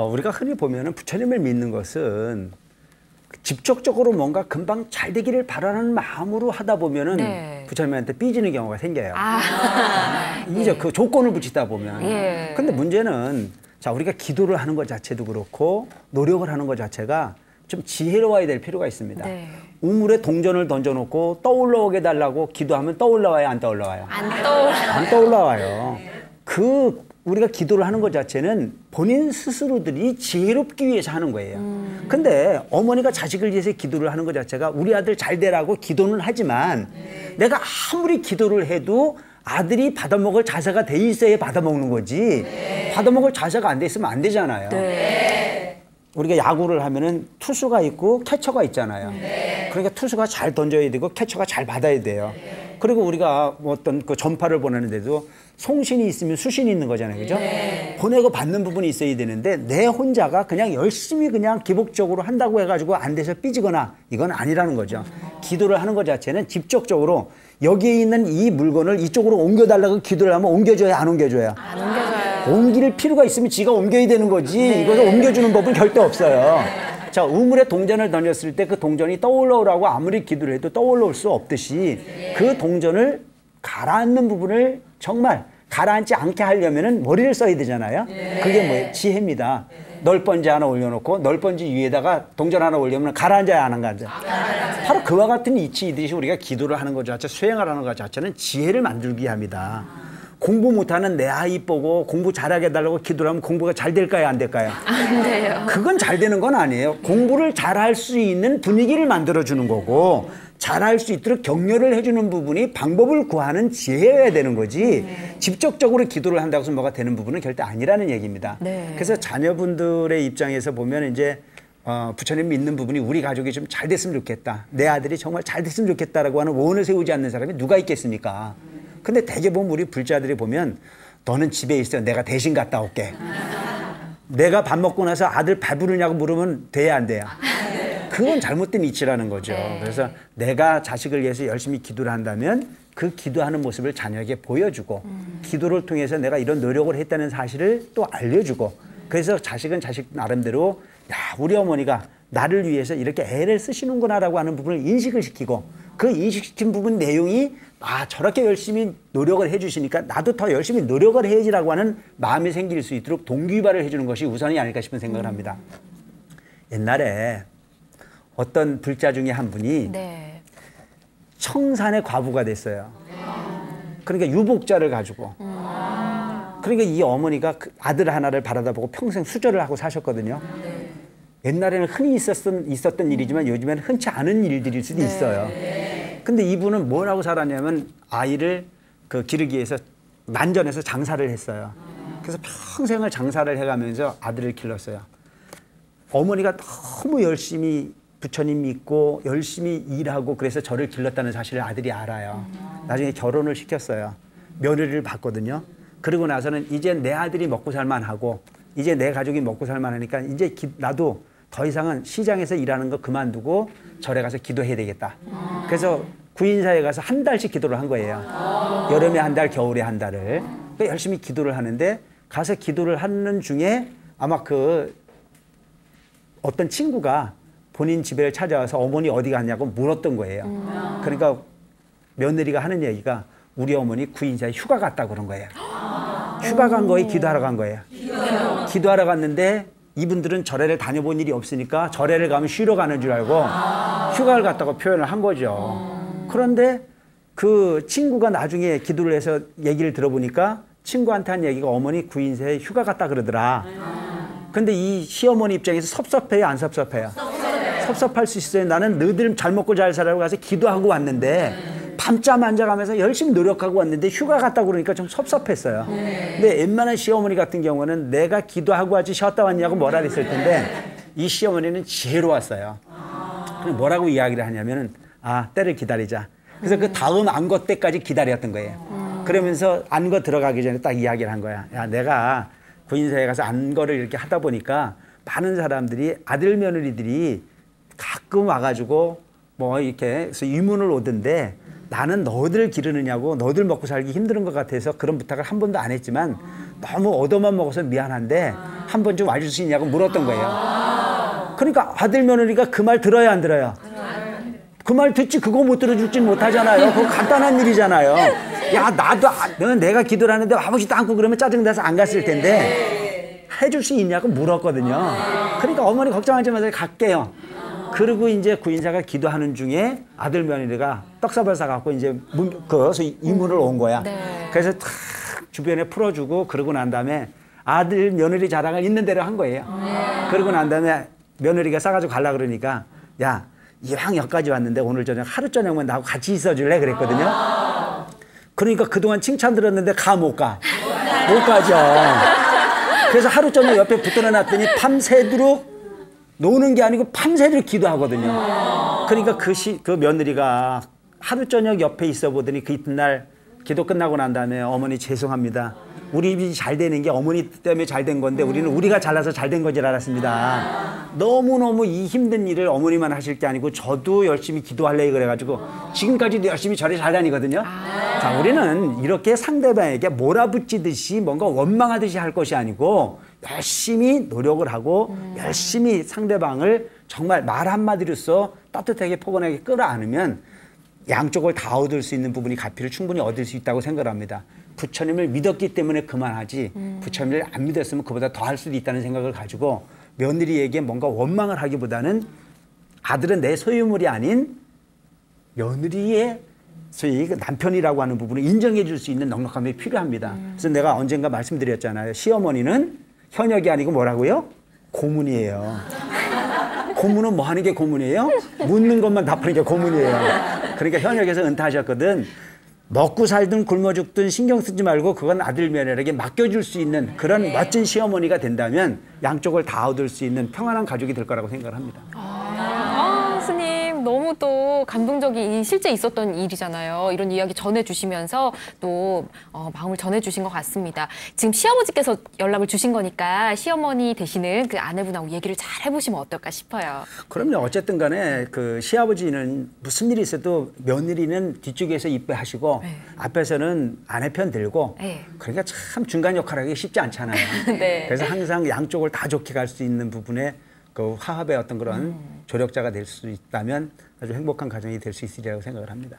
우리가 흔히 보면은 부처님을 믿는 것은 직접적으로 뭔가 금방 잘 되기를 바라는 마음으로 하다 보면은 네. 부처님한테 삐지는 경우가 생겨요. 이제 예. 그 조건을 붙이다 보면. 예. 근데 문제는 자, 우리가 기도를 하는 것 자체도 그렇고 노력을 하는 것 자체가 좀 지혜로워야 될 필요가 있습니다. 네. 우물에 동전을 던져놓고 떠올라오게 달라고 기도하면 떠올라와요, 안 떠올라와요? 안 떠올라요. 안 떠올라와요. 우리가 기도를 하는 것 자체는 본인 스스로들이 지혜롭기 위해서 하는 거예요. 근데 어머니가 자식을 위해서 기도를 하는 것 자체가 우리 아들 잘 되라고 기도는 하지만 내가 아무리 기도를 해도 아들이 받아먹을 자세가 돼 있어야 받아먹는 거지. 받아먹을 자세가 안 돼 있으면 안 되잖아요. 우리가 야구를 하면은 투수가 있고 캐쳐가 있잖아요. 그러니까 투수가 잘 던져야 되고 캐쳐가 잘 받아야 돼요. 그리고 우리가 뭐 어떤 그 전파를 보내는데도 송신이 있으면 수신이 있는 거잖아요. 그죠? 보내고 받는 부분이 있어야 되는데 내 혼자가 그냥 열심히 그냥 기복적으로 한다고 해가지고 안 돼서 삐지거나 이건 아니라는 거죠. 기도를 하는 것 자체는 직접적으로 여기에 있는 이 물건을 이쪽으로 옮겨달라고 기도를 하면 옮겨줘야 안 옮겨줘요? 안 옮겨져요. 옮길 필요가 있으면 지가 옮겨야 되는 거지. 이것을 옮겨주는 법은 절대 없어요. 자, 우물에 동전을 던졌을 때 그 동전이 떠올라오라고 아무리 기도를 해도 떠올라올 수 없듯이 그 동전을 가라앉는 부분을 정말 가라앉지 않게 하려면은 머리를 써야 되잖아요. 그게 뭐예요? 지혜입니다. 널번지 하나 올려놓고 널번지 위에다가 동전 하나 올리면 가라앉아야 안 가죠. 바로 그와 같은 이치이듯이 우리가 기도를 하는 것 자체, 수행을 하는 것 자체는 지혜를 만들기 합니다. 공부 못하는 내 아이 보고 공부 잘하게 해달라고 기도를 하면 공부가 잘 될까요, 안 될까요? 안 돼요. 그건 잘 되는 건 아니에요. 공부를 잘할 수 있는 분위기를 만들어주는 거고 잘할 수 있도록 격려를 해주는 부분이 방법을 구하는 지혜여야 되는 거지 직접적으로 기도를 한다고 해서 뭐가 되는 부분은 절대 아니라는 얘기입니다. 그래서 자녀분들의 입장에서 보면 이제 부처님 믿는 부분이 우리 가족이 좀 잘 됐으면 좋겠다. 내 아들이 정말 잘 됐으면 좋겠다라고 하는 원을 세우지 않는 사람이 누가 있겠습니까? 근데 대개 보면 우리 불자들이 보면 너는 집에 있어. 내가 대신 갔다 올게. 내가 밥 먹고 나서 아들 배부르냐고 물으면 돼야 안 돼요? 그건 잘못된 이치라는 거죠. 그래서 내가 자식을 위해서 열심히 기도를 한다면 그 기도하는 모습을 자녀에게 보여주고 기도를 통해서 내가 이런 노력을 했다는 사실을 또 알려주고 그래서 자식은 자식 나름대로 야, 우리 어머니가 나를 위해서 이렇게 애를 쓰시는구나라고 하는 부분을 인식을 시키고 그 인식시킨 부분 내용이 저렇게 열심히 노력을 해주시니까 나도 더 열심히 노력을 해야지라고 하는 마음이 생길 수 있도록 동기부여를 해주는 것이 우선이 아닐까 싶은 생각을 합니다. 옛날에 어떤 불자 중에 한 분이 청산의 과부가 됐어요. 그러니까 유복자를 가지고. 그러니까 이 어머니가 그 아들 하나를 바라다 보고 평생 수절을 하고 사셨거든요. 옛날에는 흔히 있었던 일이지만 요즘에는 흔치 않은 일들일 수도 있어요. 근데 이분은 뭐라고 살았냐면 아이를 기르기 위해서 만전에서 장사를 했어요. 그래서 평생을 장사를 해가면서 아들을 길렀어요. 어머니가 너무 열심히 부처님 믿고 열심히 일하고 그래서 저를 길렀다는 사실을 아들이 알아요. 나중에 결혼을 시켰어요. 며느리를 봤거든요. 그러고 나서는 이제 내 아들이 먹고 살만하고 이제 내 가족이 먹고 살만하니까 이제 나도 더 이상은 시장에서 일하는 거 그만두고 절에 가서 기도해야 되겠다. 그래서 구인사에 가서 한 달씩 기도를 한 거예요. 여름에 한 달, 겨울에 한 달을. 열심히 기도를 하는데 가서 기도를 하는 중에 아마 어떤 친구가 본인 집에 찾아와서 어머니 어디 갔냐고 물었던 거예요. 그러니까 며느리가 하는 얘기가 우리 어머니 구인사에 휴가 갔다고 그런 거예요. 휴가 간 거에 기도하러 간 거예요. 기도하러 갔는데 이분들은 절에를 다녀본 일이 없으니까 절에를 가면 쉬러 가는 줄 알고 휴가를 갔다고 표현을 한 거죠. 그런데 그 친구가 나중에 기도를 해서 얘기를 들어보니까 친구한테 한 얘기가 어머니 구인사에 휴가 갔다 그러더라. 근데 이 시어머니 입장에서 섭섭해요, 안 섭섭해요? 섭섭할 수 있어요. 나는 너희들 잘 먹고 잘 살라고 가서 기도하고 왔는데 밤잠 안 자가면서 열심히 노력하고 왔는데 휴가 갔다고 그러니까 좀 섭섭했어요. 근데 웬만한 시어머니 같은 경우는 내가 기도하고 왔지 쉬었다 왔냐고 뭐라 그랬을 텐데 이 시어머니는 지혜로웠어요. 뭐라고 이야기를 하냐면은 때를 기다리자. 그래서 그 다음 안거 때까지 기다렸던 거예요. 그러면서 안거 들어가기 전에 딱 이야기를 한 거야. 야, 내가 구인사에 가서 안거를 이렇게 하다 보니까 많은 사람들이 아들 며느리들이 가끔 와가지고 뭐 이렇게 해서 의문을 오던데 나는 너희들 기르느냐고 너희들 먹고 살기 힘든 것 같아서 그런 부탁을 한 번도 안 했지만 너무 얻어만 먹어서 미안한데 한 번 좀 와줄 수 있냐고 물었던 거예요. 그러니까 아들 며느리가 그 말 들어야 안 들어요? 그 말 듣지 그거 못 들어줄진 못하잖아요. 그거 간단한 일이잖아요. 야 나도 내가 기도를 하는데 아버지도 않고 그러면 짜증나서 안 갔을 텐데 해줄 수 있냐고 물었거든요. 그러니까 어머니 걱정하지 마세요. 갈게요. 그리고 이제 구인사가 기도하는 중에 아들 며느리가 떡사발 사갖고 이제 이문을 온 거야. 그래서 탁 주변에 풀어주고 그러고 난 다음에 아들 며느리 자랑을 있는 대로 한 거예요. 그러고 난 다음에 며느리가 싸가지고 가려고 그러니까 야 이왕 여기까지 왔는데 오늘 저녁 하루 저녁만 나하고 같이 있어줄래 그랬거든요. 그러니까 그동안 칭찬 들었는데 못 가죠. 그래서 하루 저녁 옆에 붙들어 놨더니 밤새도록 노는 게 아니고 밤새도록 기도하거든요. 그러니까 그 며느리가 하루 저녁 옆에 있어 보더니 그 이튿날 기도 끝나고 난 다음에 어머니 죄송합니다. 우리 입이 잘 되는 게 어머니 때문에 잘 된 건데 우리는 우리가 잘나서 잘 된 건 줄 알았습니다. 너무너무 이 힘든 일을 어머니만 하실 게 아니고 저도 열심히 기도할래 그래가지고 지금까지도 열심히 절에 잘 다니거든요. 자, 우리는 이렇게 상대방에게 몰아붙이듯이 뭔가 원망하듯이 할 것이 아니고 열심히 노력을 하고 열심히 상대방을 정말 말 한마디로써 따뜻하게 포근하게 끌어안으면 양쪽을 다 얻을 수 있는 부분이 가피를 충분히 얻을 수 있다고 생각합니다. 부처님을 믿었기 때문에 그만하지 부처님을 안 믿었으면 그보다 더 할 수도 있다는 생각을 가지고 며느리에게 뭔가 원망을 하기보다는 아들은 내 소유물이 아닌 며느리의 소위 남편이라고 하는 부분을 인정해 줄 수 있는 넉넉함이 필요합니다. 그래서 내가 언젠가 말씀드렸잖아요. 시어머니는 현역이 아니고 뭐라고요? 고문이에요. 고문은 뭐 하는 게 고문이에요? 묻는 것만 답하는 게 고문이에요. 그러니까 현역에서 은퇴하셨거든. 먹고 살든 굶어 죽든 신경 쓰지 말고 그건 아들 며느리에게 맡겨줄 수 있는 그런 멋진 시어머니가 된다면 양쪽을 다 얻을 수 있는 평안한 가족이 될 거라고 생각을 합니다. 스님 너무 또 감동적인 실제 있었던 일이잖아요. 이런 이야기 전해주시면서 또 마음을 전해주신 것 같습니다. 지금 시아버지께서 연락을 주신 거니까 시어머니 되시는 그 아내분하고 얘기를 잘 해보시면 어떨까 싶어요. 그럼요. 어쨌든 간에 그 시아버지는 무슨 일이 있어도 며느리는 뒤쪽에서 이뻐하시고 네. 앞에서는 아내 편 들고 네. 그러니까 참 중간 역할을 하기 쉽지 않잖아요. 네. 그래서 항상 양쪽을 다 좋게 갈 수 있는 부분에 그 화합의 어떤 그런 조력자가 될 수 있다면 아주 행복한 가정이 될 수 있으리라고 생각을 합니다.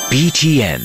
BTN